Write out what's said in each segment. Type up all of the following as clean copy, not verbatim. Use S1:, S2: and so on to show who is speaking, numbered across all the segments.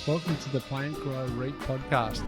S1: Welcome to the Plant Grow REIT podcast.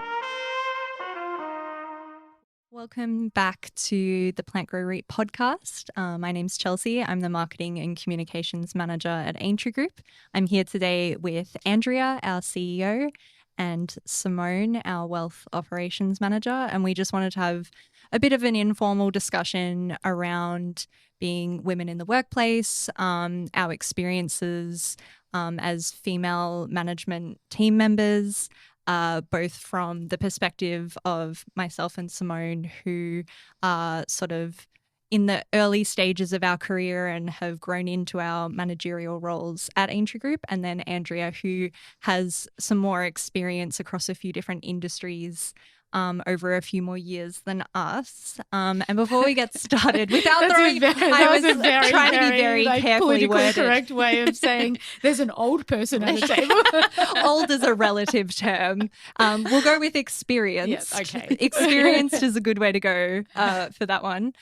S2: Welcome back to the Plant Grow REIT podcast. My name's Chelsea. I'm the Marketing and Communications Manager at Aintree Group. I'm here today with Andrea, our CEO, and Simone, our Wealth Operations Manager. And we just wanted to have a bit of an informal discussion around being women in the workplace, our experiences as female management team members, both from the perspective of myself and Simone, who are sort of in the early stages of our career and have grown into our managerial roles at Aintree Group, and then Andrea, who has some more experience across a few different industries over a few more years than us. And before we get started, without throwing, I was trying to be very carefully worded.
S3: Correct way of saying there's an old person at the table.
S2: Old is a relative term. We'll go with experienced.
S3: Yes, okay.
S2: Experienced is a good way to go for that one.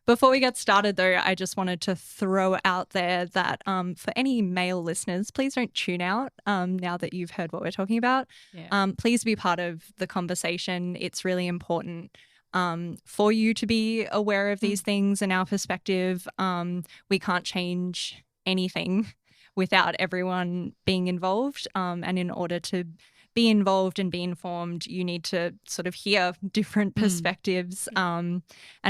S2: Before we get started, though, I just wanted to throw out there that for any male listeners, please don't tune out now that you've heard what we're talking about.
S3: Yeah.
S2: Please be part of the conversation. It's really important for you to be aware of these things and our perspective. We can't change anything without everyone being involved. And in order to be involved and be informed, you need to sort of hear different perspectives. And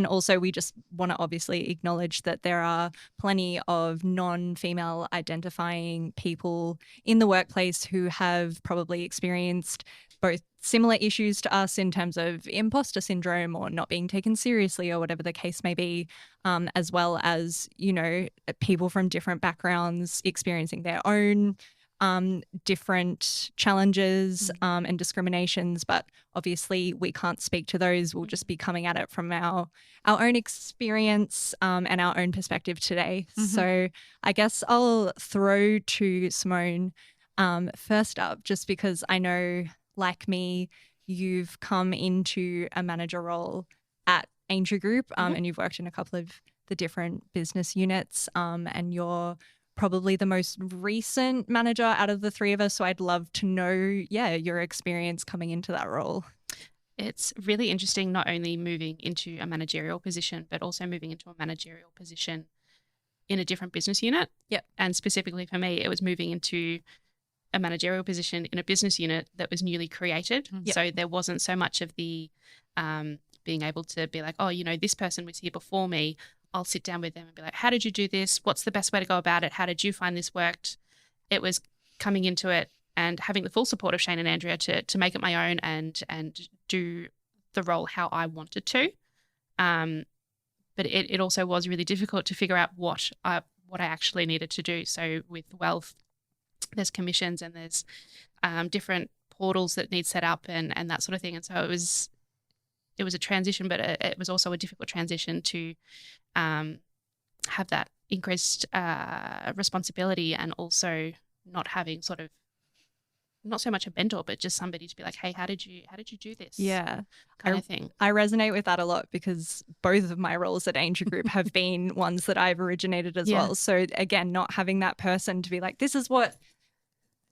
S2: also we just want to obviously acknowledge that there are plenty of non-female identifying people in the workplace who have probably experienced both similar issues to us in terms of imposter syndrome or not being taken seriously or whatever the case may be, as well as, you know, people from different backgrounds experiencing their own different challenges and discriminations, but obviously we can't speak to those. We'll just be coming at it from our own experience and our own perspective today. So I guess I'll throw to Simone first up, just because I know, like me, you've come into a manager role at Aintree Group and you've worked in a couple of the different business units and you're probably the most recent manager out of the three of us. So I'd love to know, your experience coming into that role.
S4: It's really interesting, not only moving into a managerial position, but also moving into a managerial position in a different business unit.
S2: Yep.
S4: And specifically for me, it was moving into a managerial position in a business unit that was newly created.
S2: Yep.
S4: So there wasn't so much of the being able to be like, oh, you know, this person was here before me. I'll sit down with them and be like, how did you do this? What's the best way to go about it? How did you find this worked? It was coming into it and having the full support of Shane and Andrea to make it my own and do the role how I wanted to. But it also was really difficult to figure out what I actually needed to do. So with wealth, there's commissions and there's different portals that need set up and that sort of thing. And so it was a transition, but it was also a difficult transition to have that increased responsibility and also not having sort of not so much a mentor, but just somebody to be like, hey, how did you do this?
S2: Yeah.
S4: Kind of thing.
S2: I resonate with that a lot because both of my roles at Aintree Group have been ones that I've originated as well. So again, not having that person to be like, this is what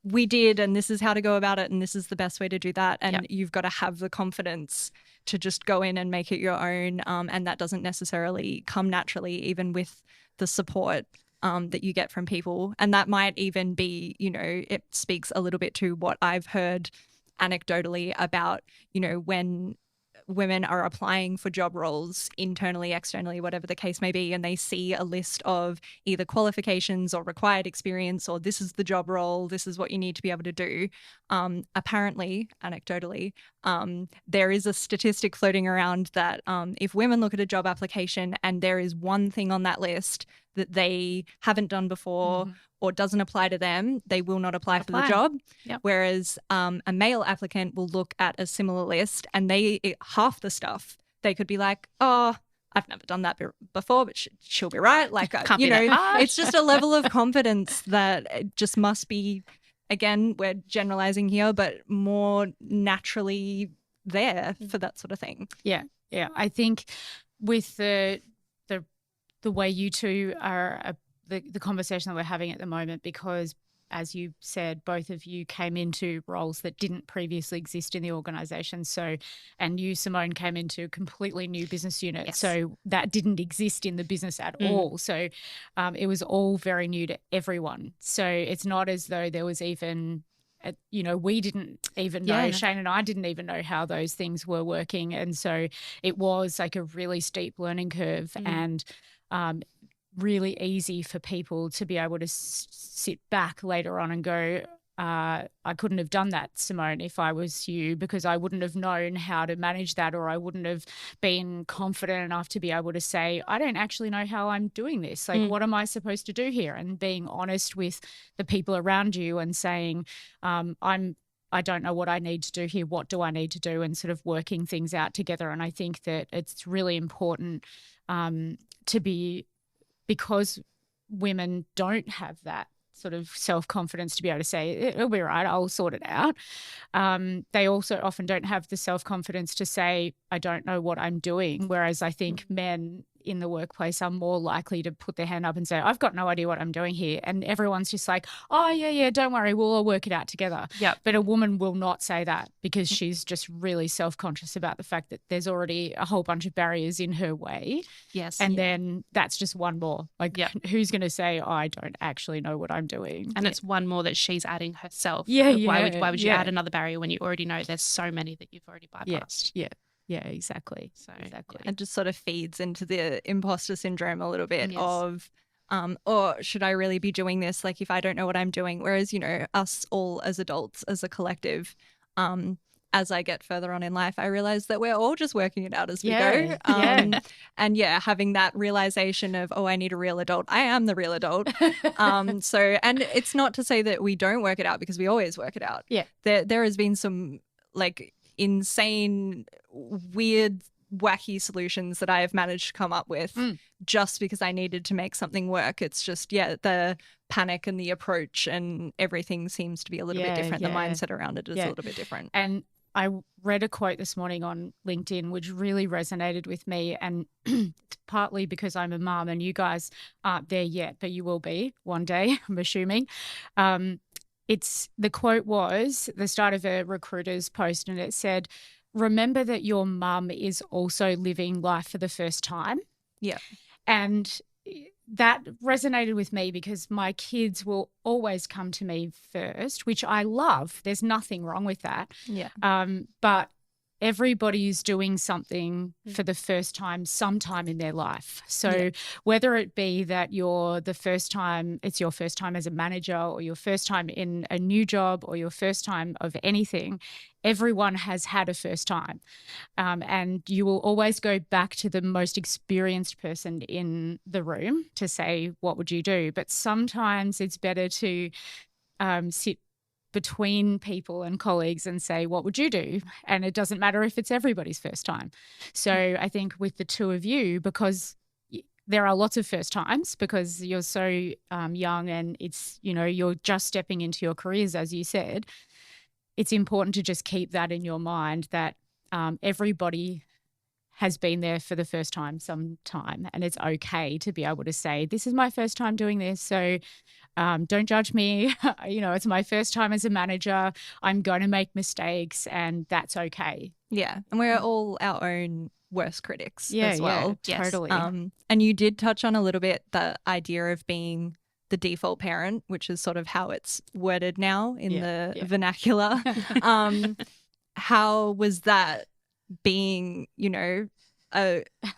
S2: we did and this is how to go about it and this is the best way to do that. And you've got to have the confidence to just go in and make it your own. And that doesn't necessarily come naturally, even with the support that you get from people. And that might even be, you know, it speaks a little bit to what I've heard anecdotally about, you know, when women are applying for job roles internally, externally, whatever the case may be, and they see a list of either qualifications or required experience or this is the job role, this is what you need to be able to do. Apparently, anecdotally, there is a statistic floating around that if women look at a job application and there is one thing on that list that they haven't done before or doesn't apply to them, they will not apply for the job.
S4: Yep.
S2: Whereas a male applicant will look at a similar list and half the stuff, they could be like, oh, I've never done that before, but she'll be right. Like, you know, it's just a level of confidence that it just must be, again, we're generalizing here, but more naturally there for that sort of thing.
S3: Yeah. I think with the way you two are the conversation that we're having at the moment, because as you said, both of you came into roles that didn't previously exist in the organisation. So, and you, Simone, came into a completely new business unit.
S4: Yes.
S3: So that didn't exist in the business at all. So it was all very new to everyone. So it's not as though there was even, we didn't even know, Shane and I didn't even know how those things were working. And so it was like a really steep learning curve and really easy for people to be able to sit back later on and go, I couldn't have done that, Simone, if I was you, because I wouldn't have known how to manage that, or I wouldn't have been confident enough to be able to say, I don't actually know how I'm doing this. Like, what am I supposed to do here? And being honest with the people around you and saying, I don't know what I need to do here. What do I need to do? And sort of working things out together. And I think that it's really important to be, because women don't have that sort of self-confidence to be able to say, it'll be right, I'll sort it out. They also often don't have the self-confidence to say, I don't know what I'm doing. Whereas I think men in the workplace are more likely to put their hand up and say, I've got no idea what I'm doing here. And everyone's just like, oh, yeah, don't worry, we'll all work it out together.
S4: Yep.
S3: But a woman will not say that because she's just really self-conscious about the fact that there's already a whole bunch of barriers in her way.
S4: Yes.
S3: And then that's just one more. Like, who's going to say, oh, I don't actually know what I'm doing?
S4: And it's one more that she's adding herself.
S3: Yeah.
S4: Why would you add another barrier when you already know there's so many that you've already bypassed?
S3: Yeah, exactly.
S4: So,
S3: exactly.
S2: It just sort of feeds into the imposter syndrome a little bit of, or should I really be doing this? Like, if I don't know what I'm doing, whereas, us all as adults, as a collective, as I get further on in life, I realize that we're all just working it out as we go. And having that realization of, I need a real adult. I am the real adult. And it's not to say that we don't work it out, because we always work it out.
S3: Yeah.
S2: There has been some like insane, weird, wacky solutions that I have managed to come up with just because I needed to make something work. It's just, the panic and the approach and everything seems to be a little bit different. The mindset around it is a little bit different.
S3: And I read a quote this morning on LinkedIn which really resonated with me, and it's partly because I'm a mum and you guys aren't there yet, but you will be one day, I'm assuming. The quote was the start of a recruiter's post, and it said, remember that your mum is also living life for the first time. Yeah. And that resonated with me because my kids will always come to me first, which I love. There's nothing wrong with that. Yeah. But everybody is doing something for the first time sometime in their life. So whether it be that it's your first time as a manager, or your first time in a new job, or your first time of anything, everyone has had a first time. And you will always go back to the most experienced person in the room to say, what would you do? But sometimes it's better to sit between people and colleagues and say, what would you do? And it doesn't matter if it's everybody's first time. So I think with the two of you, because there are lots of first times, because you're so young and it's, you're just stepping into your careers, as you said, it's important to just keep that in your mind that everybody has been there for the first time sometime, and it's okay to be able to say, this is my first time doing this, so don't judge me. It's my first time as a manager. I'm going to make mistakes, and that's okay.
S2: Yeah, and we're all our own worst critics as well.
S3: Yeah, totally.
S2: And you did touch on a little bit the idea of being the default parent, which is sort of how it's worded now in the vernacular. How was that being,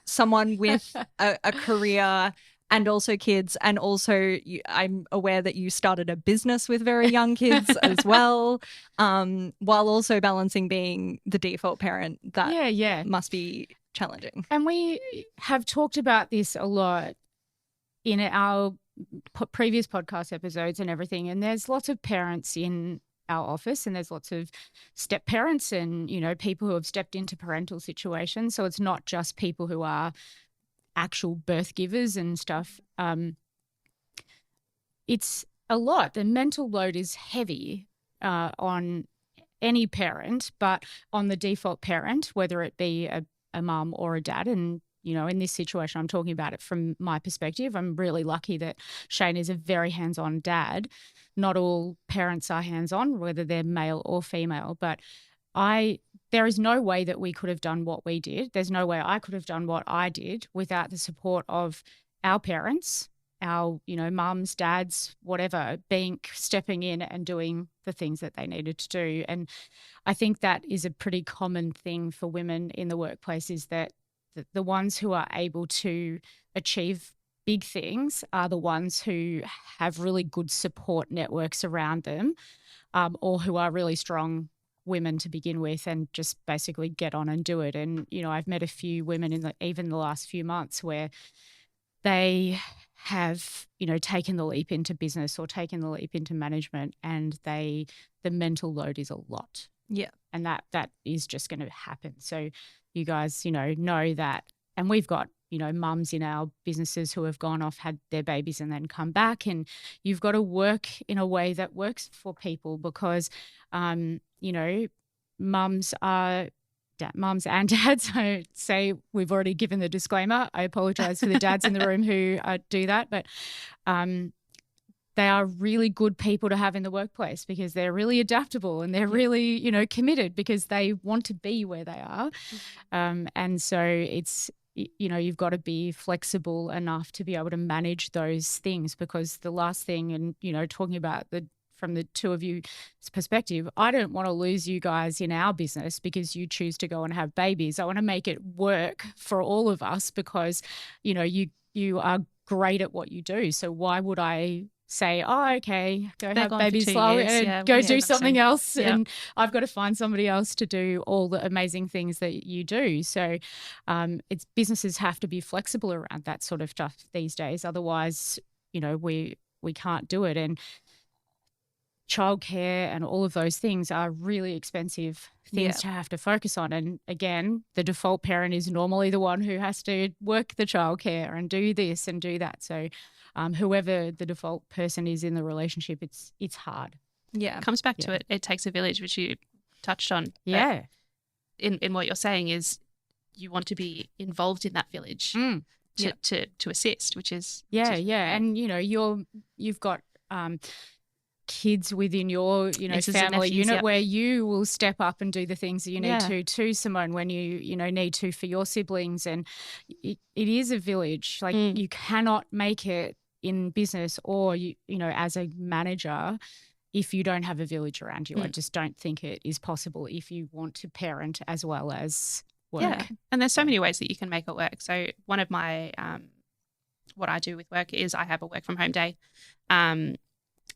S2: someone with a career and also kids, and also I'm aware that you started a business with very young kids as well, while also balancing being the default parent. That must be challenging.
S3: And we have talked about this a lot in our previous podcast episodes and everything, and there's lots of parents in our office, and there's lots of step parents and, people who have stepped into parental situations. So it's not just people who are actual birth givers and stuff. It's a lot. The mental load is heavy on any parent, but on the default parent, whether it be a mum or a dad. And in this situation, I'm talking about it from my perspective. I'm really lucky that Shane is a very hands-on dad. Not all parents are hands-on, whether they're male or female, but there is no way that we could have done what we did. There's no way I could have done what I did without the support of our parents, our, mums, dads, whatever, stepping in and doing the things that they needed to do. And I think that is a pretty common thing for women in the workplace, is that the ones who are able to achieve big things are the ones who have really good support networks around them, or who are really strong women to begin with and just basically get on and do it. And, I've met a few women in even the last few months where they have, taken the leap into business or taken the leap into management, and the mental load is a lot.
S2: Yeah.
S3: And that is just going to happen. So you guys, know that. And we've got, mums in our businesses who have gone off, had their babies and then come back. And you've got to work in a way that works for people, because, mums and dads, I say we've already given the disclaimer. I apologise for the dads in the room who do that. But they are really good people to have in the workplace, because they're really adaptable and they're really, committed, because they want to be where they are. And so it's, you've got to be flexible enough to be able to manage those things, because the last thing, and, talking about from the two of you's perspective, I don't want to lose you guys in our business because you choose to go and have babies. I want to make it work for all of us, because, you are great at what you do. So why would I say, oh, okay, go have babies slow and go do something else. Yep. And I've got to find somebody else to do all the amazing things that you do. So businesses have to be flexible around that sort of stuff these days. Otherwise, we can't do it. And childcare and all of those things are really expensive things to have to focus on. And again, the default parent is normally the one who has to work the childcare and do this and do that. So whoever the default person is in the relationship, it's hard.
S4: Yeah. It comes back to it. It takes a village, which you touched on.
S3: Yeah.
S4: In what you're saying is you want to be involved in that village to assist, which is
S3: And you've got kids within your family unit where you will step up and do the things that you need to Simone, when you need to for your siblings. And it is a village. Like you cannot make it in business or as a manager if you don't have a village around you. I just don't think it is possible if you want to parent as well as work.
S4: Yeah. And there's so many ways that you can make it work. So one of my what I do with work is I have a work from home day.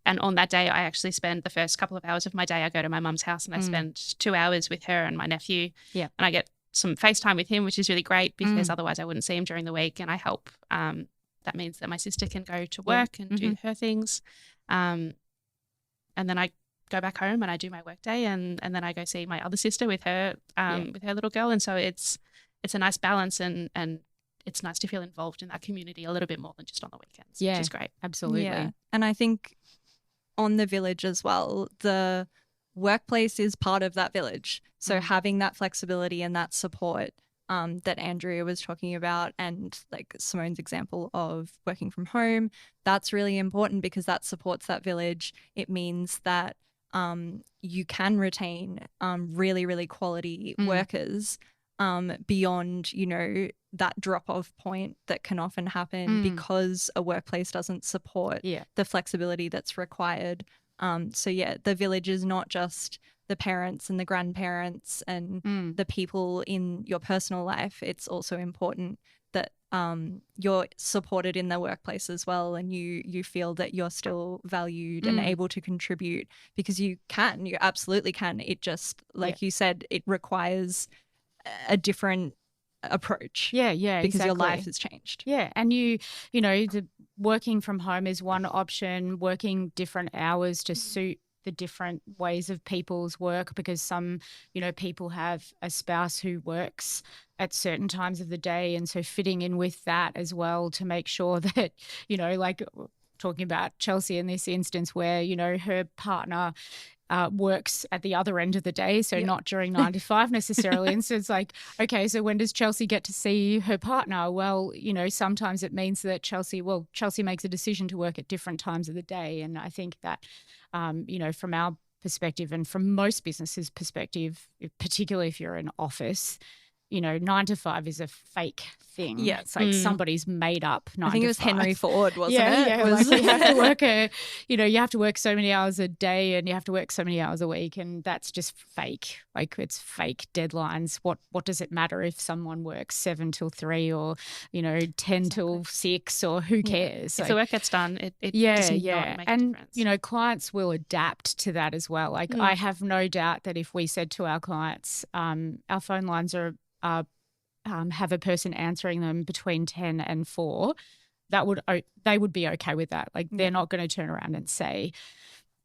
S4: And on that day, I actually spend the first couple of hours of my day, I go to my mum's house and I spend 2 hours with her and my nephew. Yeah. And I get some FaceTime with him, which is really great, because otherwise I wouldn't see him during the week. And I help. That means that my sister can go to work and do her things. And then I go back home and I do my work day, and then I go see my other sister with her little girl. And so it's a nice balance, and it's nice to feel involved in that community a little bit more than just on the weekends, which is great.
S3: Absolutely.
S2: Yeah. And I think on the village as well, the workplace is part of that village. So having that flexibility and that support that Andrea was talking about, and like Simone's example of working from home, that's really important, because that supports that village. It means that you can retain really, really quality workers beyond, that drop-off point that can often happen because a workplace doesn't support the flexibility that's required. The village is not just the parents and the grandparents and the people in your personal life. It's also important that you're supported in the workplace as well, and you feel that you're still valued and able to contribute, because you absolutely can. It just, like you said, it requires a different approach. Because your life has changed.
S3: And the working from home is one option, working different hours to suit the different ways of people's work, because some people have a spouse who works at certain times of the day, and so fitting in with that as well to make sure that like talking about Chelsea in this instance where, you know, her partner works at the other end of the day, so not during 9 to 5 necessarily. And so it's like, okay, so when does Chelsea get to see her partner? Well, you know, sometimes it means that Chelsea makes a decision to work at different times of the day. And I think that, you know, from our perspective and from most businesses' perspective, particularly if you're in office, you know, 9 to 5 is a fake thing.
S2: Yeah.
S3: It's like somebody's made up 9 to 5.
S2: I think it was Henry Ford, wasn't it?
S3: Yeah,
S2: It was...
S3: like you have to work you have to work so many hours a day and you have to work so many hours a week, and that's just fake. Like, it's fake deadlines. What does it matter if someone works 7 till 3 or, you know, 10 till 6, or who cares?
S4: If the work gets done, it does not make a difference.
S3: You know, clients will adapt to that as well. Like, I have no doubt that if we said to our clients, our phone lines are have a person answering them between 10 and 4, they would be okay with that. Like, they're not going to turn around and say,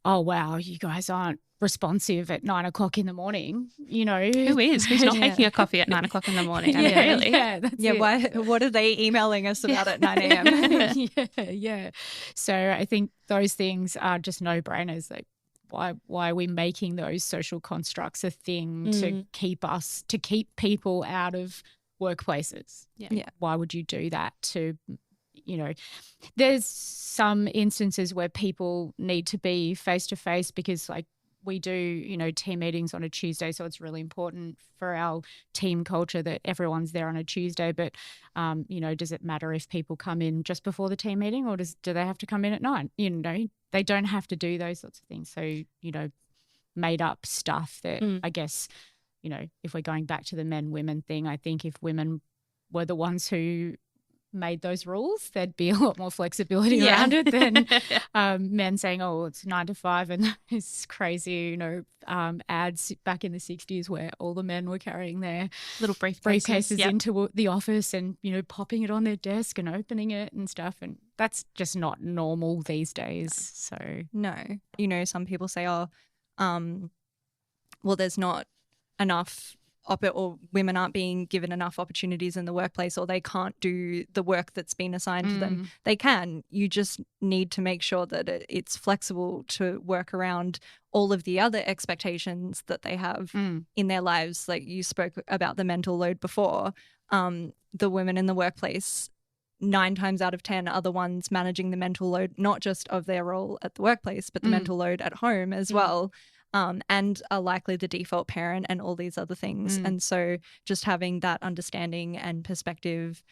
S3: oh, wow, you guys aren't responsive at 9 o'clock in the morning. You know,
S4: who is? Who's not making a coffee at 9 o'clock in the morning? I mean, really?
S3: Yeah,
S2: what are they emailing us about at 9 a.m.?
S3: Yeah. So I think those things are just no-brainers. Like, why are we making those social constructs a thing to keep people out of workplaces? Why would you do that? To, you know, there's some instances where people need to be face to face because, like, we do, you know, team meetings on a Tuesday, so it's really important for our team culture that everyone's there on a Tuesday. But, you know, does it matter if people come in just before the team meeting, or do they have to come in at 9? You know, they don't have to do those sorts of things. So, you know, made up stuff that I guess, you know, if we're going back to the men-women thing, I think if women were the ones who made those rules, there'd be a lot more flexibility around it than men saying, oh, it's 9 to 5, and it's crazy, you know, ads back in the 60s where all the men were carrying their
S4: little
S3: briefcases into the office and, you know, popping it on their desk and opening it and stuff, and that's just not normal these days. So
S2: no, you know, some people say, oh, well, there's not enough or women aren't being given enough opportunities in the workplace, or they can't do the work that's been assigned to them. They can. You just need to make sure that it's flexible to work around all of the other expectations that they have in their lives. Like you spoke about the mental load before. The women in the workplace, 9 times out of 10 are the ones managing the mental load, not just of their role at the workplace, but the mental load at home as well. And are likely the default parent and all these other things. And so just having that understanding and perspective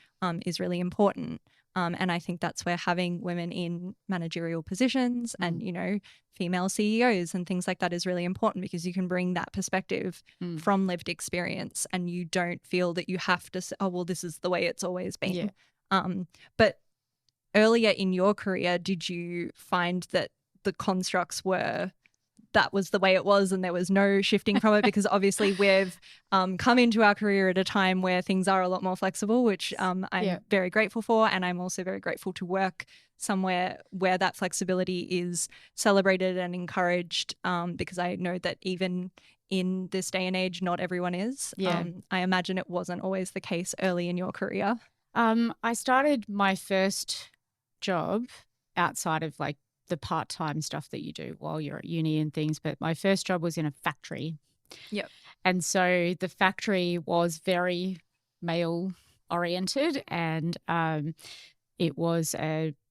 S2: is really important. And I think that's where having women in managerial positions and, you know, female CEOs and things like that is really important, because you can bring that perspective from lived experience and you don't feel that you have to say, oh, well, this is the way it's always been. But earlier in your career, did you find that the constructs were that was the way it was and there was no shifting from it? Because obviously we've come into our career at a time where things are a lot more flexible, which I'm very grateful for. And I'm also very grateful to work somewhere where that flexibility is celebrated and encouraged, because I know that even in this day and age, not everyone is. I imagine it wasn't always the case early in your career.
S3: I started my first job outside of like the part-time stuff that you do while you're at uni and things, but my first job was in a factory. And so the factory was very male oriented, and it was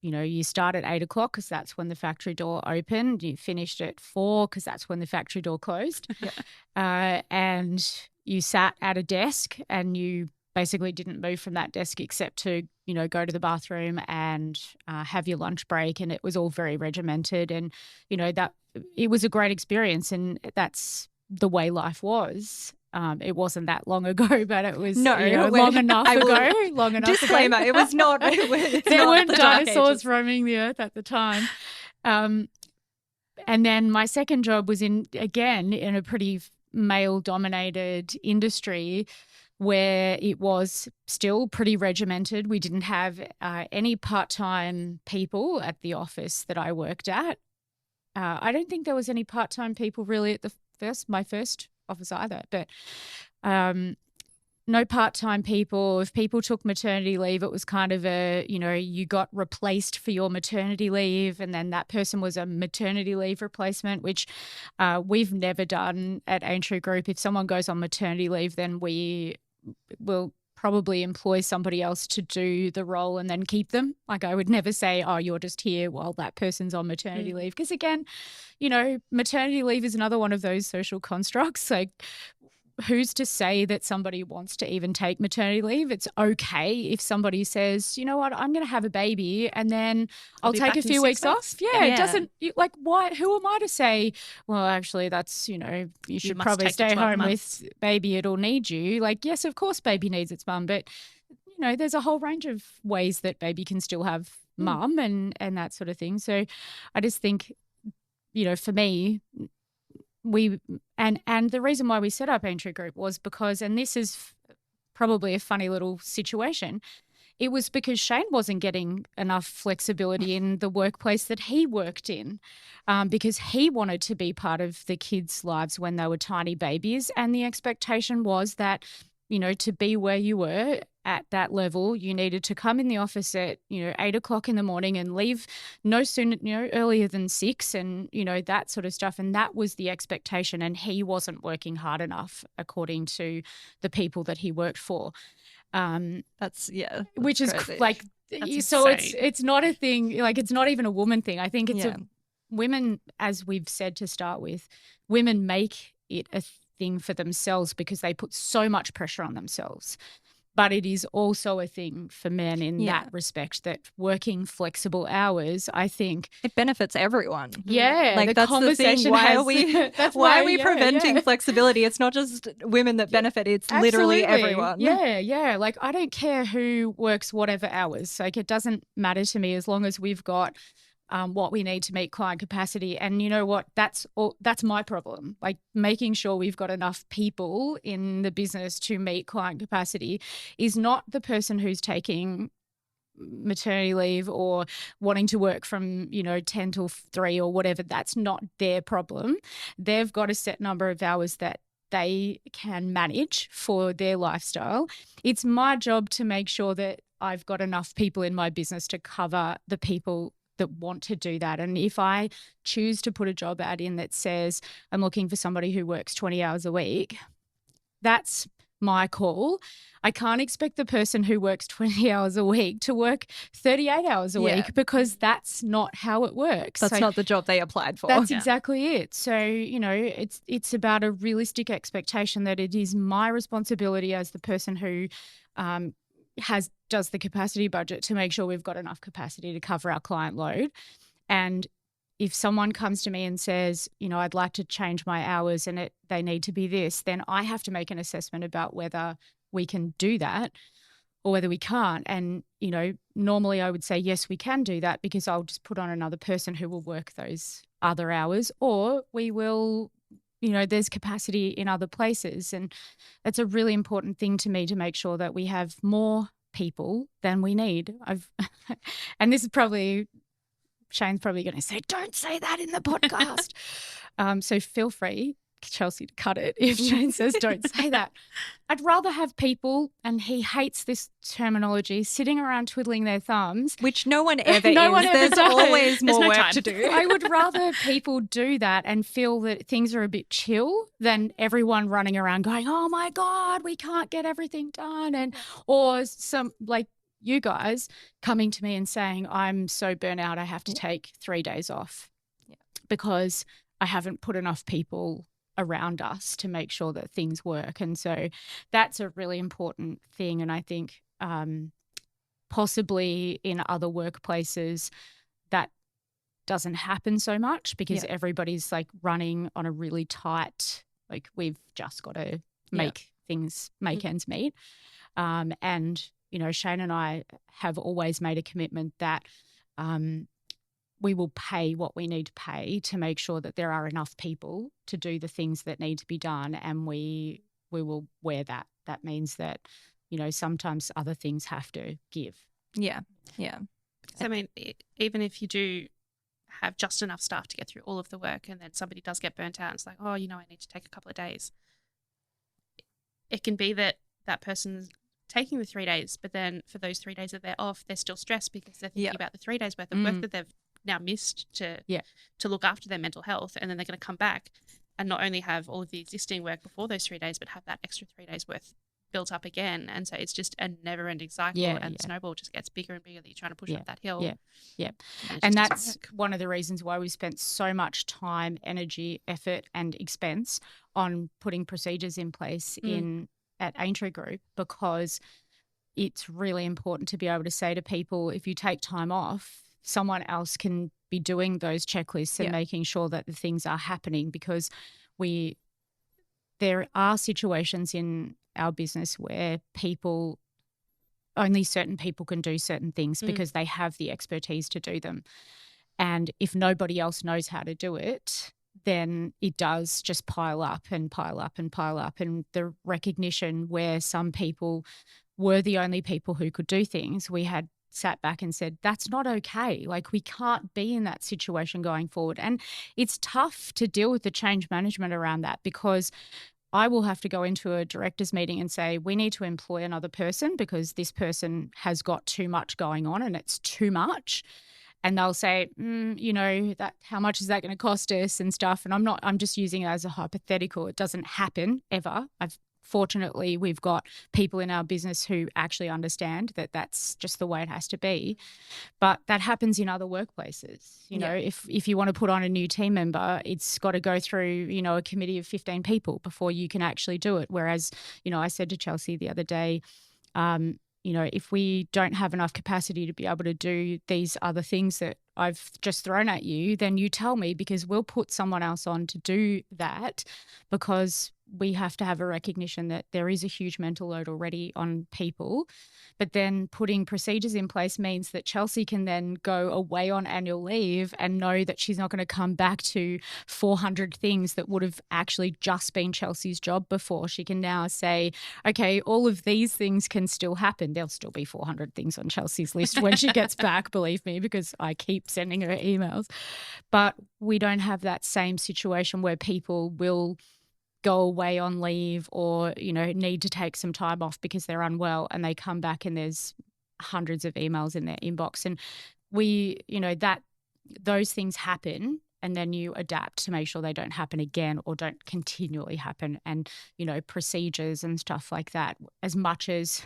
S3: you start at 8 o'clock because that's when the factory door opened. You finished at 4 because that's when the factory door closed. And you sat at a desk and you basically didn't move from that desk except to, you know, go to the bathroom and have your lunch break. And it was all very regimented, and, you know, that it was a great experience, and that's the way life was. It wasn't that long ago, but it was long enough ago.
S2: Disclaimer, it was not.
S3: There weren't dinosaurs roaming the earth at the time. And then my second job was in a pretty male-dominated industry where it was still pretty regimented. We didn't have any part-time people at the office that I worked at. I don't think there was any part-time people really at my first office either. But no part-time people. If people took maternity leave, it was kind of you got replaced for your maternity leave, and then that person was a maternity leave replacement, which we've never done at Aintree Group. If someone goes on maternity leave, then we will probably employ somebody else to do the role and then keep them. Like, I would never say, oh, you're just here while that person's on maternity leave. Because again, maternity leave is another one of those social constructs. Like, who's to say that somebody wants to even take maternity leave? It's okay if somebody says, you know what, I'm going to have a baby and then I'll take a few weeks off. Yeah, it doesn't, like, why? Who am I to say, well, actually, that's, you should probably stay home with baby, it'll need you. Like, yes, of course, baby needs its mum, but, there's a whole range of ways that baby can still have mum and that sort of thing. So I just think, for me, and the reason why we set up Aintree Group was because, and this is probably a funny little situation, it was because Shane wasn't getting enough flexibility in the workplace that he worked in, because he wanted to be part of the kids' lives when they were tiny babies, and the expectation was that, to be where you were at that level, you needed to come in the office at, 8 o'clock in the morning and leave no sooner, earlier than 6 and, that sort of stuff. And that was the expectation. And he wasn't working hard enough according to the people that he worked for. Which is
S2: crazy.
S3: Like, so it's not a thing, like, it's not even a woman thing. I think it's women, as we've said to start with, women make it a thing for themselves because they put so much pressure on themselves. But it is also a thing for men in that respect, that working flexible hours, I think,
S2: it benefits everyone.
S3: Yeah,
S2: like, that's
S3: conversation.
S2: Why are we preventing flexibility? It's not just women that benefit; it's literally everyone.
S3: Yeah. Like, I don't care who works whatever hours. Like, it doesn't matter to me as long as we've got what we need to meet client capacity. And you know what? That's my problem. Like, making sure we've got enough people in the business to meet client capacity is not the person who's taking maternity leave or wanting to work from 10 till 3 or whatever. That's not their problem. They've got a set number of hours that they can manage for their lifestyle. It's my job to make sure that I've got enough people in my business to cover the people that want to do that. And if I choose to put a job ad in that says I'm looking for somebody who works 20 hours a week, that's my call. I can't expect the person who works 20 hours a week to work 38 hours a week, because that's not how it works.
S2: That's not the job they applied for.
S3: That's exactly it. So, it's about a realistic expectation that it is my responsibility as the person who does the capacity budget to make sure we've got enough capacity to cover our client load. And if someone comes to me and says, I'd like to change my hours and they need to be this, then I have to make an assessment about whether we can do that or whether we can't. And, normally I would say, yes, we can do that, because I'll just put on another person who will work those other hours, or we will, there's capacity in other places. And that's a really important thing to me, to make sure that we have more people than we need. And this is probably, Shane's probably going to say, don't say that in the podcast. So feel free, Chelsea, to cut it if Shane says don't say that. I'd rather have people, and he hates this terminology, sitting around twiddling their thumbs.
S2: Which no one ever
S3: no
S2: is.
S3: One ever
S2: There's
S3: does.
S2: always more
S4: no
S2: work
S4: time
S2: to do.
S3: I would rather people do that and feel that things are a bit chill than everyone running around going, oh my God, we can't get everything done. Or some, like, you guys coming to me and saying, I'm so burnt out, I have to take 3 days off because I haven't put enough people around us to make sure that things work. And so that's a really important thing. And I think possibly in other workplaces that doesn't happen so much, because everybody's like running on a really tight, like, we've just got to make ends meet. And Shane and I have always made a commitment that we will pay what we need to pay to make sure that there are enough people to do the things that need to be done, and we will wear that. That means that, sometimes other things have to give.
S2: Yeah.
S4: So, I mean, even if you do have just enough staff to get through all of the work, and then somebody does get burnt out and it's like, oh, I need to take a couple of days. It can be that that person's taking the 3 days, but then for those 3 days that they're off, they're still stressed because they're thinking about the 3 days worth of work that they've now missed to look after their mental health. And then they're going to come back and not only have all of the existing work before those 3 days, but have that extra 3 days worth built up again. And so it's just a never ending cycle, and the snowball just gets bigger and bigger that you're trying to push up that hill.
S3: And that's one of the reasons why we spent so much time, energy, effort and expense on putting procedures in place at Aintree Group, because it's really important to be able to say to people, if you take time off, someone else can be doing those checklists and making sure that the things are happening, because there are situations in our business where only certain people can do certain things because they have the expertise to do them. And if nobody else knows how to do it, then it does just pile up and pile up and pile up. And the recognition where some people were the only people who could do things, we had sat back and said, that's not okay. Like, we can't be in that situation going forward. And it's tough to deal with the change management around that, because I will have to go into a director's meeting and say, we need to employ another person because this person has got too much going on and it's too much. And they'll say, how much is that going to cost us and stuff. And I'm just using it as a hypothetical. It doesn't happen ever. Fortunately, we've got people in our business who actually understand that that's just the way it has to be. But that happens in other workplaces. You know, if you want to put on a new team member, it's got to go through, a committee of 15 people before you can actually do it. Whereas, I said to Chelsea the other day, if we don't have enough capacity to be able to do these other things that I've just thrown at you, then you tell me, because we'll put someone else on to do that, because we have to have a recognition that there is a huge mental load already on people. But then putting procedures in place means that Chelsea can then go away on annual leave and know that she's not going to come back to 400 things that would have actually just been Chelsea's job before. She can now say, okay, all of these things can still happen. There'll still be 400 things on Chelsea's list when she gets back, believe me, because I keep sending her emails. But we don't have that same situation where people will go away on leave or, need to take some time off because they're unwell, and they come back and there's hundreds of emails in their inbox. And those things happen, and then you adapt to make sure they don't happen again or don't continually happen. And, procedures and stuff like that, as much as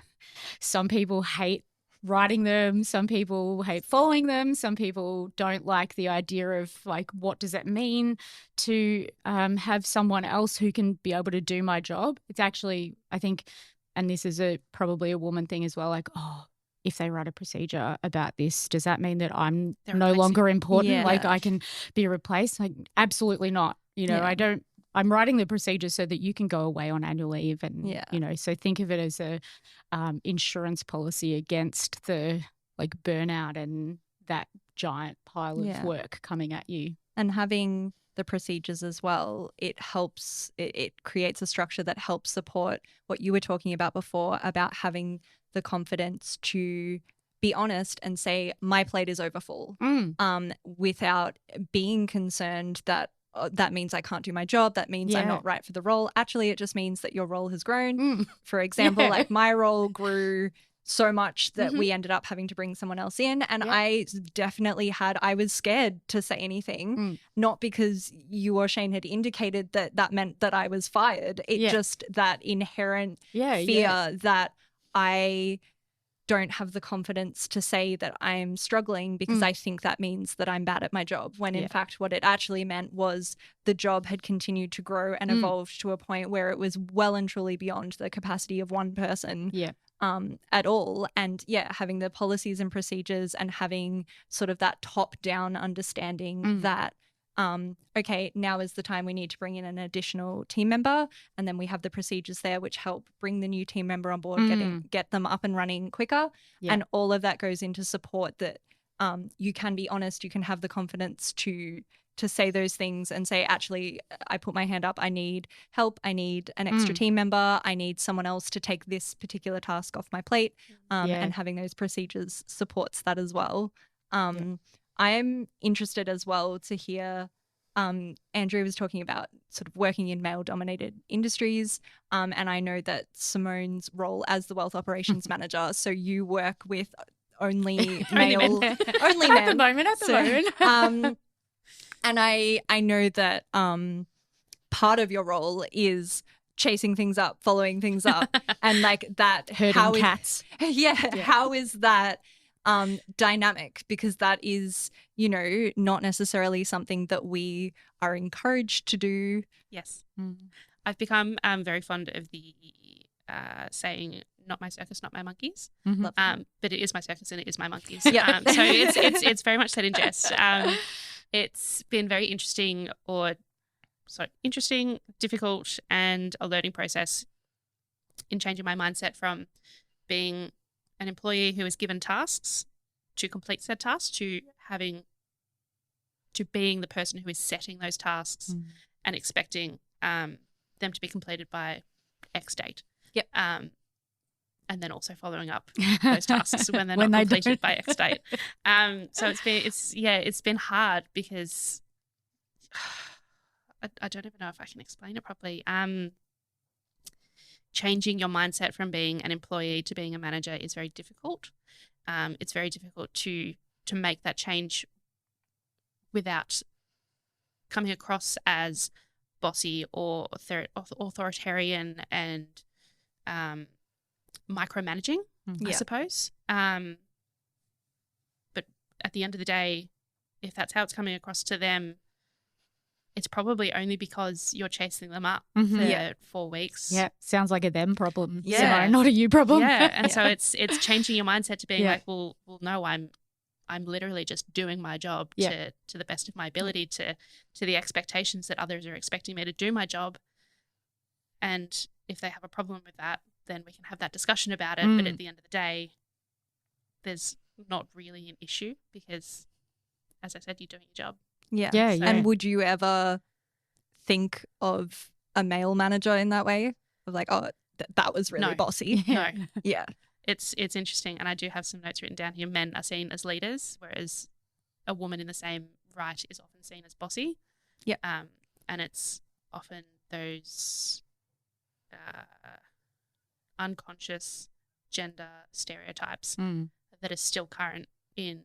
S3: some people hate writing them, some people hate following them, some people don't like the idea of, like, what does it mean to have someone else who can be able to do my job. It's actually, I think, and this is probably a woman thing as well, like, oh, if they write a procedure about this, does that mean that I'm no longer important? Like, I can be replaced? Like, absolutely not. I'm writing the procedure so that you can go away on annual leave, and so think of it as a insurance policy against the burnout and that giant pile of work coming at you.
S2: And having the procedures as well, it helps. It creates a structure that helps support what you were talking about before, about having the confidence to be honest and say, my plate is overfull, without being concerned that that means I can't do my job. That means I'm not right for the role. Actually, it just means that your role has grown. For example, my role grew so much that we ended up having to bring someone else in. And I definitely I was scared to say anything, not because you or Shane had indicated that meant that I was fired. It just that inherent fear that I don't have the confidence to say that I'm struggling because I think that means that I'm bad at my job, when in fact what it actually meant was the job had continued to grow and evolved to a point where it was well and truly beyond the capacity of one person at all. And having the policies and procedures and having sort of that top-down understanding that okay, now is the time we need to bring in an additional team member, and then we have the procedures there which help bring the new team member on board, get them up and running quicker, and all of that goes into support that you can be honest, you can have the confidence to say those things and say, actually, I put my hand up, I need help, I need an extra team member, I need someone else to take this particular task off my plate, and having those procedures supports that as well. I'm interested as well to hear Andrea was talking about sort of working in male-dominated industries, and I know that Simone's role as the wealth operations manager, so you work with only male, only men.
S3: At the moment.
S2: And I know that part of your role is chasing things up, following things up, and like that.
S3: Herding cats.
S2: How is that dynamic? Because that is, not necessarily something that we are encouraged to do.
S4: Yes. I've become very fond of the saying, not my circus, not my monkeys.
S3: Mm-hmm.
S4: But it is my circus and it is my monkeys.
S2: Yeah.
S4: So it's very much said in jest. It's been very interesting, difficult, and a learning process in changing my mindset from being an employee who is given tasks to complete said tasks to being the person who is setting those tasks and expecting them to be completed by X date.
S2: Yep.
S4: And then also following up those tasks when they're not completed by X date. So it's been hard because I don't even know if I can explain it properly. Changing your mindset from being an employee to being a manager is very difficult. It's very difficult to make that change without coming across as bossy or authoritarian and micromanaging, I suppose. But at the end of the day, if that's how it's coming across to them, it's probably only because you're chasing them up for 4 weeks.
S3: Yeah, sounds like a them problem.
S2: Yeah.
S3: Simone, not a you problem.
S4: Yeah, and so it's changing your mindset to being like, well, no, I'm literally just doing my job to the best of my ability, to the expectations that others are expecting me to do my job. And if they have a problem with that, then we can have that discussion about it. But at the end of the day, there's not really an issue because, as I said, you're doing your job.
S2: Yeah.
S3: Yeah, yeah.
S2: And would you ever think of a male manager in that way? Of like, oh, that was really bossy.
S4: No.
S2: Yeah.
S4: It's interesting. And I do have some notes written down here. Men are seen as leaders, whereas a woman in the same right is often seen as bossy.
S2: Yeah.
S4: And it's often those unconscious gender stereotypes that are still current in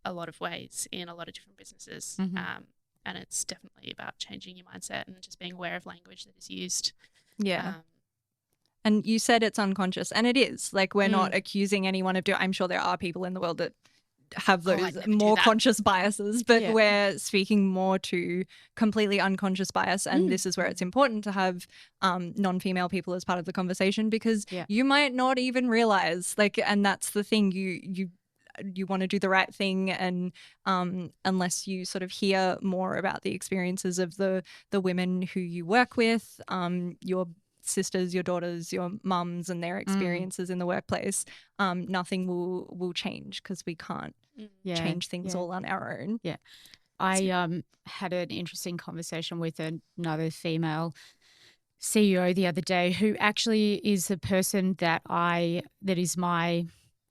S4: a lot of ways in a lot of different businesses. And it's definitely about changing your mindset and just being aware of language that is used.
S2: Yeah. And you said it's unconscious, and it is. Like, we're not accusing anyone of doing. I'm sure there are people in the world that have those more conscious biases, but we're speaking more to completely unconscious bias. And this is where it's important to have non-female people as part of the conversation, because you might not even realize, like, and that's the thing, you want to do the right thing, and unless you sort of hear more about the experiences of the women who you work with, your sisters, your daughters, your mums, and their experiences in the workplace, nothing will change, because we can't change things all on our own.
S3: Yeah. I had an interesting conversation with another female CEO the other day, who actually is the person that is my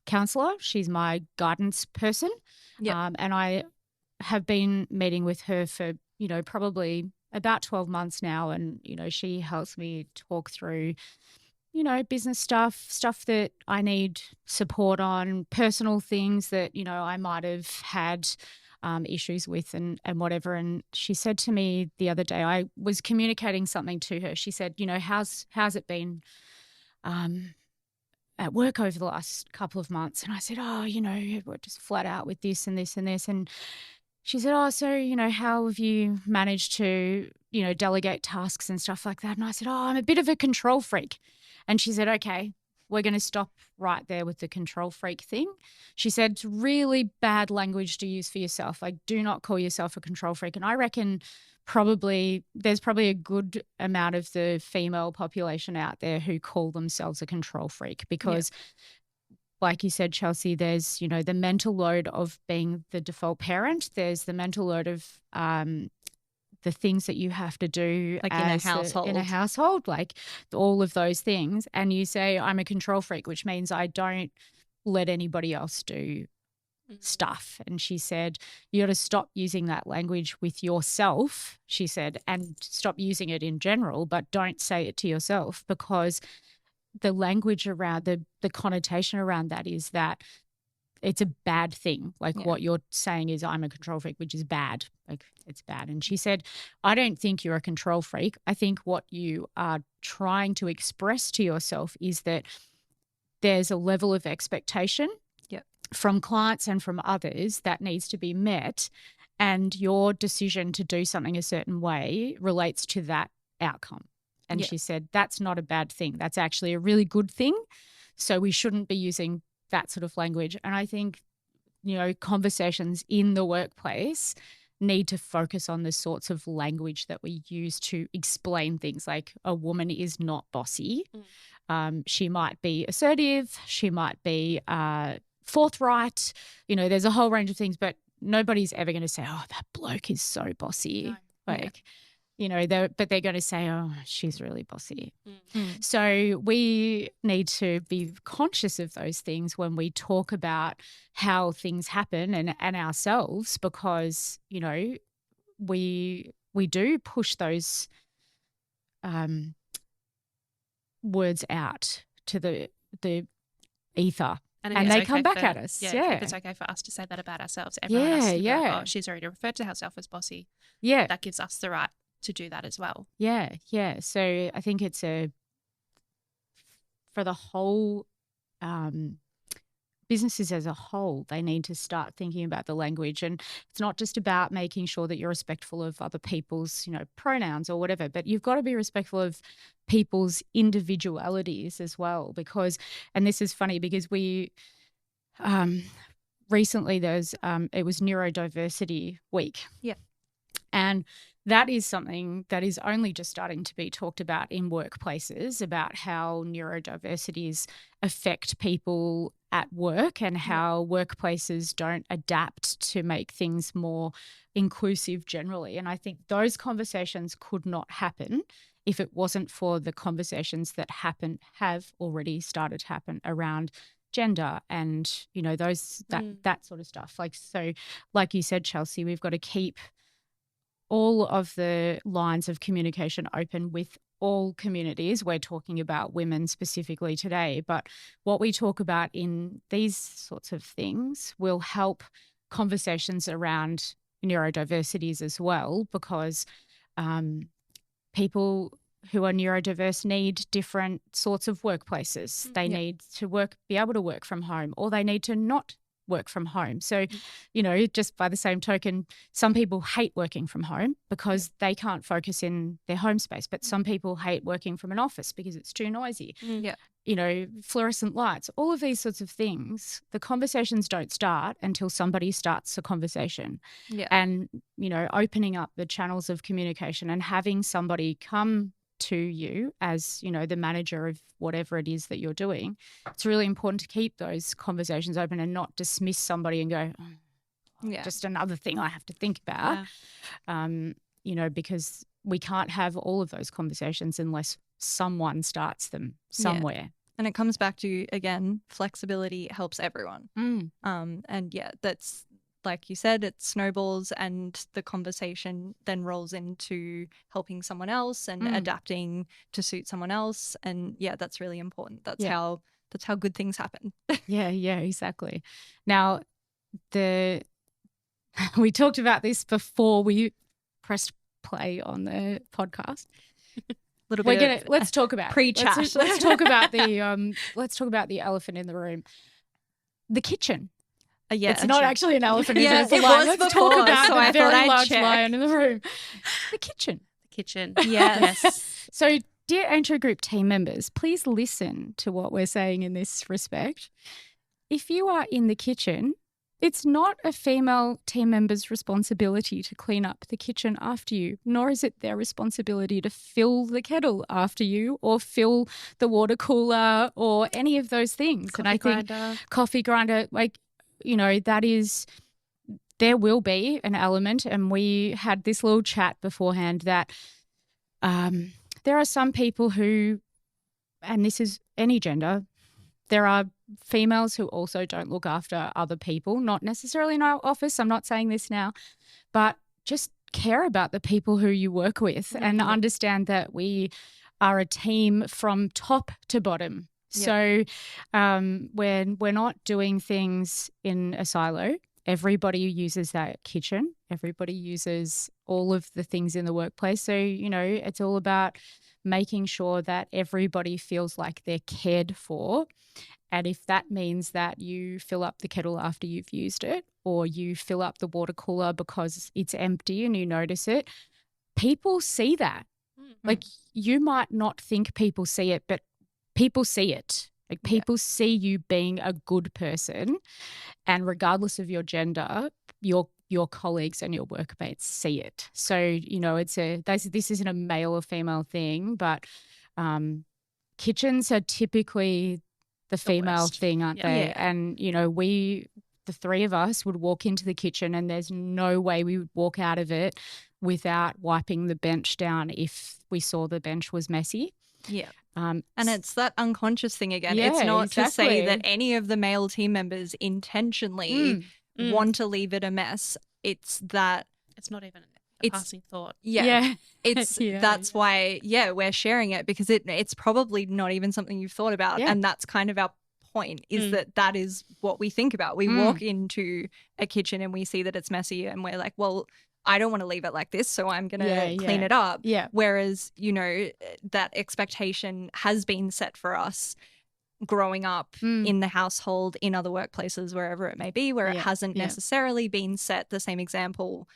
S3: counselor. She's my guidance person. And I have been meeting with her for, probably about 12 months now. And, she helps me talk through, business stuff that I need support on, personal things that, I might have had issues with and whatever. And she said to me the other day, I was communicating something to her. She said, how's it been at work over the last couple of months? And I said, we're just flat out with this and this and this. And she said, how have you managed to, delegate tasks and stuff like that? And I said, I'm a bit of a control freak. And she said, okay, we're going to stop right there with the control freak thing. She said, it's really bad language to use for yourself. Like, do not call yourself a control freak. And I reckon there's probably a good amount of the female population out there who call themselves a control freak, because like you said, Chelsea, there's, the mental load of being the default parent. There's the mental load of the things that you have to do
S2: like in a household,
S3: like all of those things. And you say, I'm a control freak, which means I don't let anybody else do stuff. And she said, you got to stop using that language with yourself, she said, and stop using it in general, but don't say it to yourself, because the language around the connotation around that is that it's a bad thing. Like what you're saying is, I'm a control freak, which is bad. Like it's bad. And she said, I don't think you're a control freak. I think what you are trying to express to yourself is that there's a level of expectation from clients and from others that needs to be met, and your decision to do something a certain way relates to that outcome. And she said, that's not a bad thing. That's actually a really good thing. So we shouldn't be using that sort of language. And I think, conversations in the workplace need to focus on the sorts of language that we use to explain things, like a woman is not bossy. She might be assertive. She might be forthright. There's a whole range of things, but nobody's ever going to say, oh, that bloke is so bossy. No. But they're going to say, oh, she's really bossy. So we need to be conscious of those things when we talk about how things happen and ourselves, because, we do push those words out to the ether. And they come back at us.
S4: If it's okay for us to say that about ourselves. Everyone else to be like, oh, she's already referred to herself as bossy. Yeah. That gives us the right to do that as well.
S3: Yeah. So I think it's for the whole businesses as a whole, they need to start thinking about the language. And it's not just about making sure that you're respectful of other people's, pronouns or whatever, but you've got to be respectful of people's individualities as well. Because, and this is funny because we recently it was Neurodiversity Week. Yeah. And that is something that is only just starting to be talked about in workplaces, about how neurodiversities affect people at work and how workplaces don't adapt to make things more inclusive generally. And I think those conversations could not happen if it wasn't for the conversations that have already started to happen around gender and, that sort of stuff. Like you said, Chelsea, we've got to keep all of the lines of communication open with all communities. We're talking about women specifically today, but what we talk about in these sorts of things will help conversations around neurodiversities as well, because people who are neurodiverse need different sorts of workplaces. They need to be able to work from home, or they need to not work from home. So, just by the same token, some people hate working from home because they can't focus in their home space, but some people hate working from an office because it's too noisy. Fluorescent lights, all of these sorts of things, the conversations don't start until somebody starts a conversation. And, opening up the channels of communication and having somebody come to you as, the manager of whatever it is that you're doing, it's really important to keep those conversations open and not dismiss somebody and go, just another thing I have to think about, because we can't have all of those conversations unless someone starts them somewhere.
S2: And it comes back to, again, flexibility helps everyone. That's, like you said, it snowballs and the conversation then rolls into helping someone else and adapting to suit someone else. And that's really important. That's how good things happen.
S3: Yeah, exactly. Now, we talked about this before we pressed play on the podcast. Let's talk about
S2: pre-chat.
S3: Let's talk about the elephant in the room, the kitchen. It's not actually an elephant. It's a lion. Let's talk about the very large lion in the room. The kitchen.
S2: Yes.
S3: So, dear Aintree Group team members, please listen to what we're saying in this respect. If you are in the kitchen, it's not a female team member's responsibility to clean up the kitchen after you, nor is it their responsibility to fill the kettle after you or fill the water cooler or any of those things. Coffee grinder, there will be an element, and we had this little chat beforehand that there are some people who, and this is any gender, there are females who also don't look after other people, not necessarily in our office. I'm not saying this now, but just care about the people who you work with and understand that we are a team from top to bottom. So when we're not doing things in a silo, everybody uses that kitchen. Everybody uses all of the things in the workplace. So, it's all about making sure that everybody feels like they're cared for. And if that means that you fill up the kettle after you've used it, or you fill up the water cooler because it's empty and you notice it, people see that. Like, you might not think people see it, but people see it. Like, people see you being a good person, and regardless of your gender, your colleagues and your workmates see it. So, this isn't a male or female thing, but kitchens are typically the female thing, aren't they? Yeah. And, the three of us would walk into the kitchen and there's no way we would walk out of it without wiping the bench down if we saw the bench was messy.
S2: Yeah. And it's that unconscious thing again. It's not to say that any of the male team members intentionally want to leave it a mess. It's that
S4: it's not even a passing thought.
S2: Yeah. It's that's why we're sharing it, because it's probably not even something you've thought about. Yeah. And that's kind of our point, is that is what we think about. We walk into a kitchen and we see that it's messy and we're like, well, I don't want to leave it like this, so I'm going to clean it up. Yeah. Whereas, that expectation has been set for us growing up in the household, in other workplaces, wherever it may be, where it hasn't necessarily been set the same example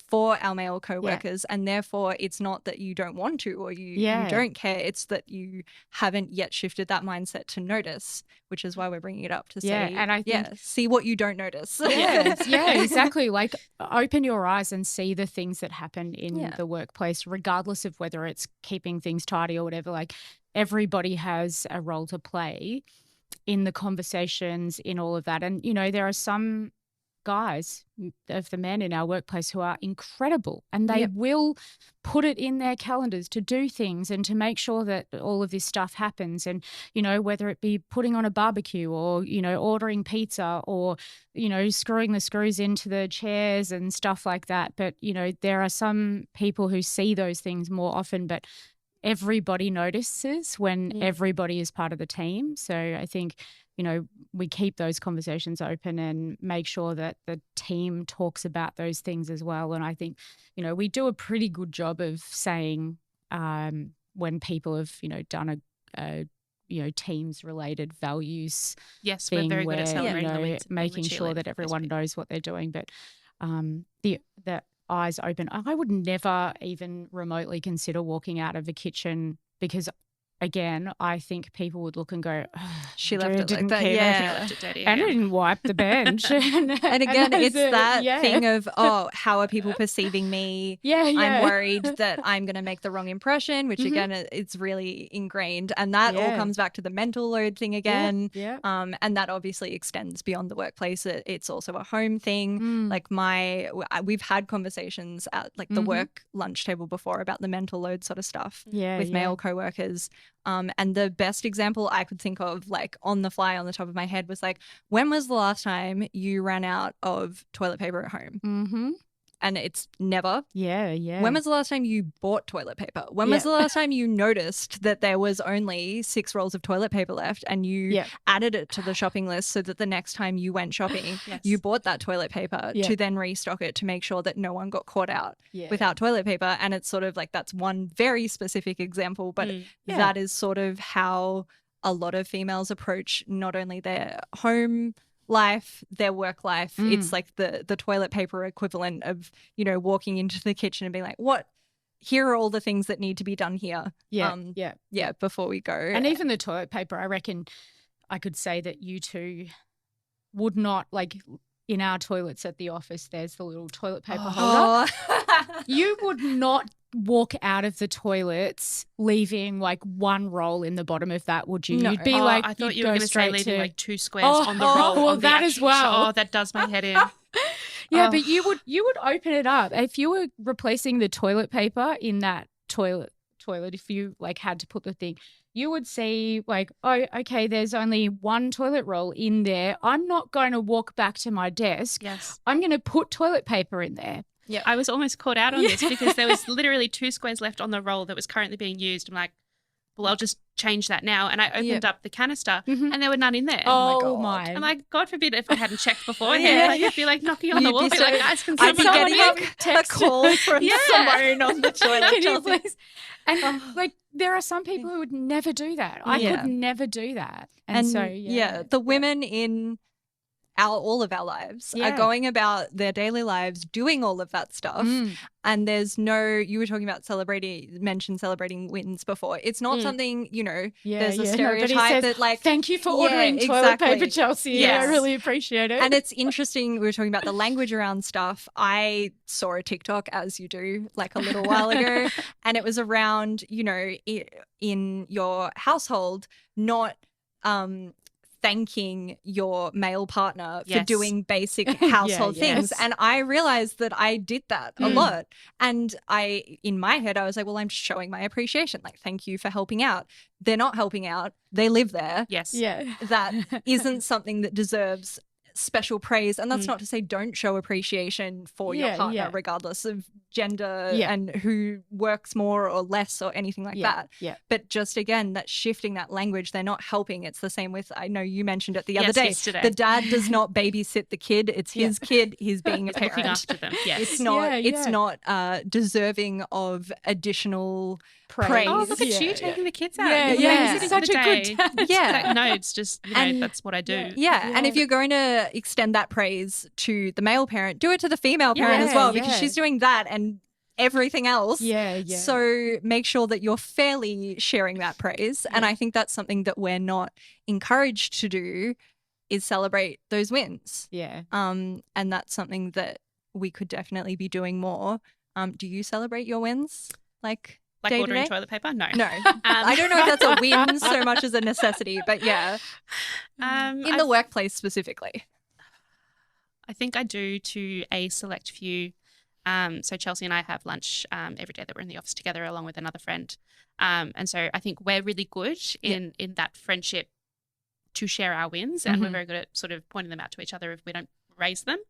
S2: for our male co-workers. And therefore it's not that you don't want to or you don't care. It's that you haven't yet shifted that mindset to notice, which is why we're bringing it up to say,
S3: and I think,
S2: see what you don't notice.
S3: Exactly. Like, open your eyes and see the things that happen in the workplace, regardless of whether it's keeping things tidy or whatever. Like, everybody has a role to play in the conversations, in all of that. And, there are some guys of the men in our workplace who are incredible, and they will put it in their calendars to do things and to make sure that all of this stuff happens. And, whether it be putting on a barbecue or, ordering pizza or, screwing the screws into the chairs and stuff like that. But, there are some people who see those things more often, but everybody notices when everybody is part of the team. So I think, we keep those conversations open and make sure that the team talks about those things as well. And I think, we do a pretty good job of saying when people have, done a teams related values.
S4: Yes, we're very good at celebrating them,
S3: making sure that everyone knows what they're doing. But the eyes open. I would never even remotely consider walking out of a kitchen, because again, I think people would look and go,
S2: she left it like that.
S3: She left it dirty. And I didn't wipe the bench.
S2: and again, it's that thing of, how are people perceiving me? I'm worried that I'm going to make the wrong impression, which again, it's really ingrained. And that all comes back to the mental load thing again. And that obviously extends beyond the workplace. It's also a home thing. Like we've had conversations at like the work lunch table before about the mental load sort of stuff with male coworkers. And the best example I could think of, like on the fly, on the top of my head, was like, when was the last time you ran out of toilet paper at home? And it's never. When was the last time you bought toilet paper? When was the last time you noticed that there was only 6 rolls of toilet paper left and you added it to the shopping list so that the next time you went shopping, you bought that toilet paper to then restock it to make sure that no one got caught out without toilet paper? And it's sort of like, that's one very specific example, but that is sort of how a lot of females approach not only their home life, their work life. It's like the toilet paper equivalent of, walking into the kitchen and being like, what? Here are all the things that need to be done here. Before we go.
S3: And even the toilet paper, I reckon I could say that you two would not, like, in our toilets at the office, there's the little toilet paper holder. You would not walk out of the toilets leaving like one roll in the bottom of that, would you?
S4: No.
S3: You'd be like,
S4: I thought you were going to say leaving like 2 squares on the roll.
S3: Well, that as well.
S4: Oh, that does my head in.
S3: But you would open it up if you were replacing the toilet paper in that toilet toilet, if you like had to put the thing, you would see like, oh, okay, there's only one toilet roll in there. I'm not going to walk back to my desk.
S4: Yes.
S3: I'm going to put toilet paper in there.
S4: Yeah. I was almost caught out on this because there was literally 2 squares left on the roll that was currently being used. I'm like, well, I'll just change that now. And I opened up the canister and there were none in there.
S3: Oh my.
S4: I'm like, God forbid if I hadn't checked beforehand. Like, I'd be like knocking on the wall, be like, guys, can
S2: I'd be
S4: someone
S2: getting a call from Simone on the toilet.
S3: Can you please? And like, there are some people who would never do that. I could never do that. And so,
S2: the women in all of our lives are going about their daily lives doing all of that stuff. And there's no, you were talking about celebrating wins before. It's not something, there's a stereotype that like,
S3: thank you for ordering toilet paper, Chelsea.
S2: Yes.
S3: I really appreciate it.
S2: And it's interesting, we were talking about the language around stuff. I saw a TikTok, as you do, like a little while ago, and it was around, in your household, not thanking your male partner for doing basic household things. And I realized that I did that a lot. And in my head, I was like, well, I'm showing my appreciation. Like, thank you for helping out. They're not helping out. They live there.
S4: Yes.
S3: Yeah.
S2: That isn't something that deserves special praise. And that's not to say don't show appreciation for your partner, regardless of gender and who works more or less or anything like that.
S3: Yeah.
S2: But just again, that shifting that language, they're not helping. It's the same with, I know you mentioned it the other day.
S4: Yesterday.
S2: The dad does not babysit the kid. It's his kid. He's being a
S4: Looking
S2: parent.
S4: after them. Yes.
S2: It's not deserving of additional praise.
S4: Oh, look at you taking the kids out.
S3: Yeah,
S4: You're babysitting
S3: such
S4: for the
S3: a
S4: day.
S3: good dad.
S2: Yeah.
S4: Like, no, it's just, that's what I do.
S2: Yeah. And if you're going to extend that praise to the male parent, do it to the female parent as well, because she's doing that and everything else.
S3: Yeah.
S2: So make sure that you're fairly sharing that praise. And I think that's something that we're not encouraged to do, is celebrate those wins.
S3: Yeah.
S2: And that's something that we could definitely be doing more. Do you celebrate your wins? Like day
S4: ordering
S2: to day?
S4: toilet paper? No.
S2: No. I don't know if that's a win so much as a necessity, but in the workplace specifically.
S4: I think I do to a select few. So Chelsea and I have lunch every day that we're in the office together, along with another friend. And so I think we're really good in that friendship to share our wins, and we're very good at sort of pointing them out to each other if we don't raise them.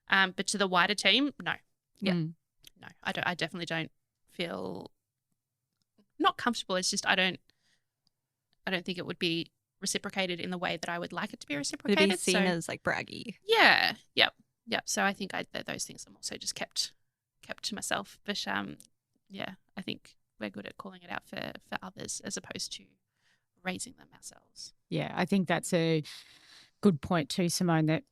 S4: But to the wider team, no. Yeah. No, I definitely don't feel not comfortable. It's just I don't think it would be reciprocated in the way that I would like it to be reciprocated.
S2: It'd be seen as like braggy.
S4: Yeah. Yep. So I think those things I'm also just kept to myself. But I think we're good at calling it out for others as opposed to raising them ourselves.
S3: Yeah, I think that's a good point too, Simone, that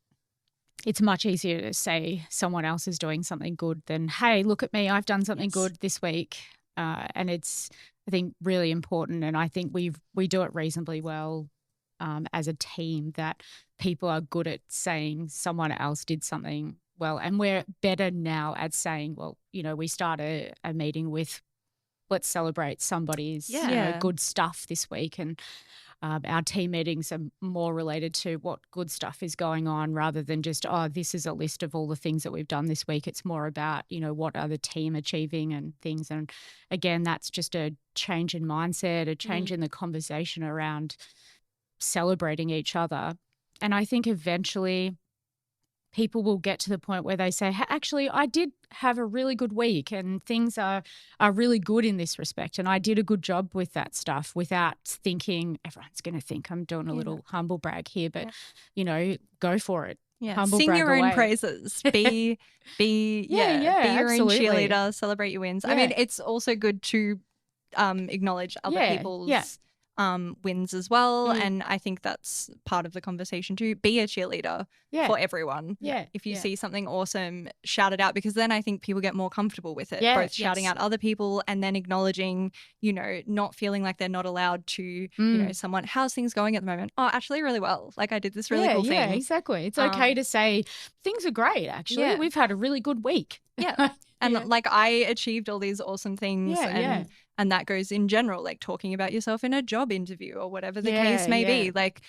S3: it's much easier to say someone else is doing something good than, hey, look at me, I've done something good this week. And it's, I think, really important. And I think we do it reasonably well as a team, that people are good at saying someone else did something well. And we're better now at saying, well, we start a meeting with, let's celebrate somebody's good stuff this week. And our team meetings are more related to what good stuff is going on, rather than just, this is a list of all the things that we've done this week. It's more about, what are the team achieving and things. And again, that's just a change in mindset, a change in the conversation around celebrating each other. And I think eventually people will get to the point where they say, actually, I did have a really good week and things are really good in this respect. And I did a good job with that stuff, without thinking everyone's going to think I'm doing a little humble brag here, but, go for it.
S2: Yeah.
S3: Humble
S2: Sing
S3: brag
S2: your own
S3: away.
S2: praises. Be your
S3: absolutely.
S2: own cheerleader, celebrate your wins.
S3: Yeah.
S2: I mean, it's also good to acknowledge other people's wins as well. And I think that's part of the conversation too. Be a cheerleader for everyone.
S3: Yeah.
S2: If you see something awesome, shout it out, because then I think people get more comfortable with it. Both shouting out other people and then acknowledging, not feeling like they're not allowed to, someone, how's things going at the moment? Oh, actually really well. Like I did this really cool thing.
S3: Yeah, exactly. It's okay to say things are great, actually.
S2: Yeah.
S3: We've had a really good week.
S2: Yeah. And like I achieved all these awesome things. And that goes in general, like talking about yourself in a job interview or whatever the case may be. Like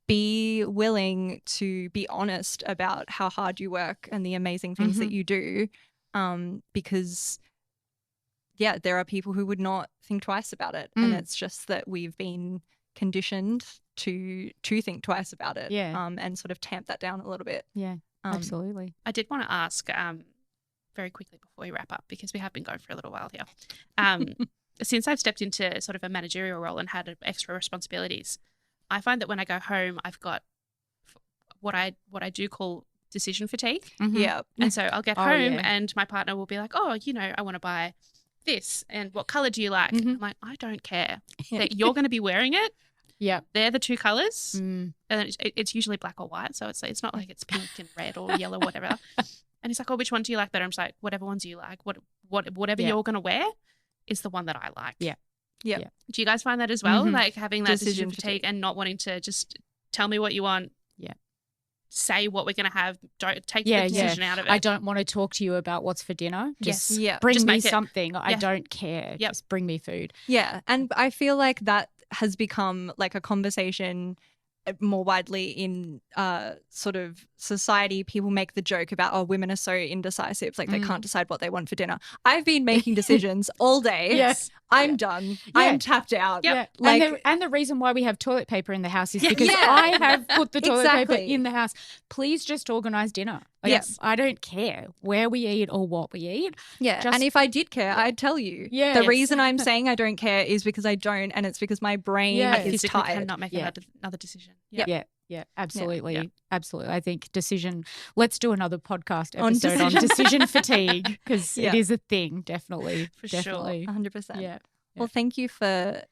S2: be willing to be honest about how hard you work and the amazing things that you do, because yeah, there are people who would not think twice about it. And it's just that we've been conditioned to think twice about it. And sort of tamp that down a little bit.
S3: Yeah, absolutely.
S4: I did want to ask very quickly before we wrap up, because we have been going for a little while here. Since I've stepped into sort of a managerial role and had extra responsibilities, I find that when I go home, I've got what I do call decision fatigue.
S2: Yeah.
S4: And so I'll get home and my partner will be like, oh, you know, I want to buy this. And what color do you like? I'm like, I don't care. That you're going to be wearing it.
S3: Yeah.
S4: They're the two colors. And it's usually black or white. So it's not like it's pink and red or yellow, whatever. And he's like, oh, which one do you like better? I'm just like, whatever ones you like. Whatever you're going to wear is the one that I like.
S2: Yeah.
S4: Do you guys find that as well? Like having that decision fatigue and not wanting to just tell me what you want.
S3: Yeah.
S4: Say what we're going to have. Don't take the decision out of it.
S3: I don't want to talk to you about what's for dinner. Just
S2: bring
S3: just
S2: me
S3: something. I don't care. Just bring me food.
S2: Yeah. And I feel like that has become like a conversation more widely in sort of society. People make the joke about, oh, women are so indecisive, like they can't decide what they want for dinner. I've been making decisions all day.
S3: Yes.
S2: I'm done. I'm tapped out.
S3: Yeah.
S2: Like,
S3: and the reason why we have toilet paper in the house is because I have put the toilet paper in the house. Please just organise dinner. Like,
S2: yes.
S3: I don't care where we eat or what we eat.
S2: Yeah. And if I did care, I'd tell you.
S3: Yeah.
S2: The reason I'm saying I don't care is because I don't, and it's because my brain is tired.
S4: Cannot make another decision.
S3: Yeah, absolutely. Yeah. Absolutely. I think let's do another podcast episode on decision fatigue, because it is a thing, definitely.
S4: For sure.
S2: 100%.
S3: Yeah.
S2: Well, thank you for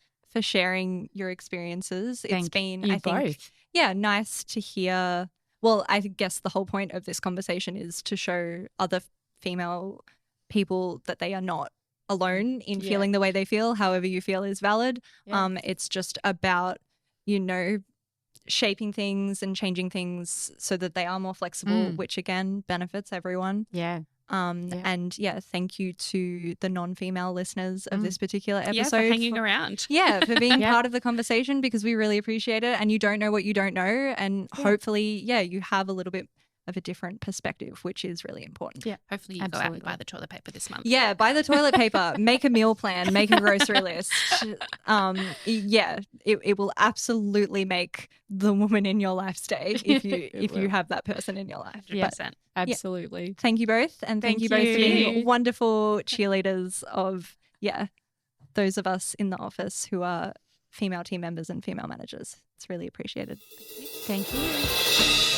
S2: sharing your experiences. It's been, I think, nice to hear. Well, I guess the whole point of this conversation is to show other female people that they are not alone in feeling the way they feel. However you feel is valid. Yeah. It's just about, shaping things and changing things so that they are more flexible, which again benefits everyone.
S3: Yeah.
S2: And thank you to the non-female listeners of this particular episode
S4: for hanging around.
S2: Yeah, for being part of the conversation, because we really appreciate it. And you don't know what you don't know, and hopefully, you have a little bit of a different perspective, which is really important.
S4: Yeah, hopefully you go out and buy the toilet paper this month.
S2: Yeah, buy the toilet paper, make a meal plan, make a grocery list. It will absolutely make the woman in your life stay if you have that person in your life.
S4: 100%.
S2: But,
S3: absolutely.
S2: Thank you both, and thank you both for being wonderful cheerleaders of those of us in the office who are female team members and female managers. It's really appreciated.
S3: Thank you.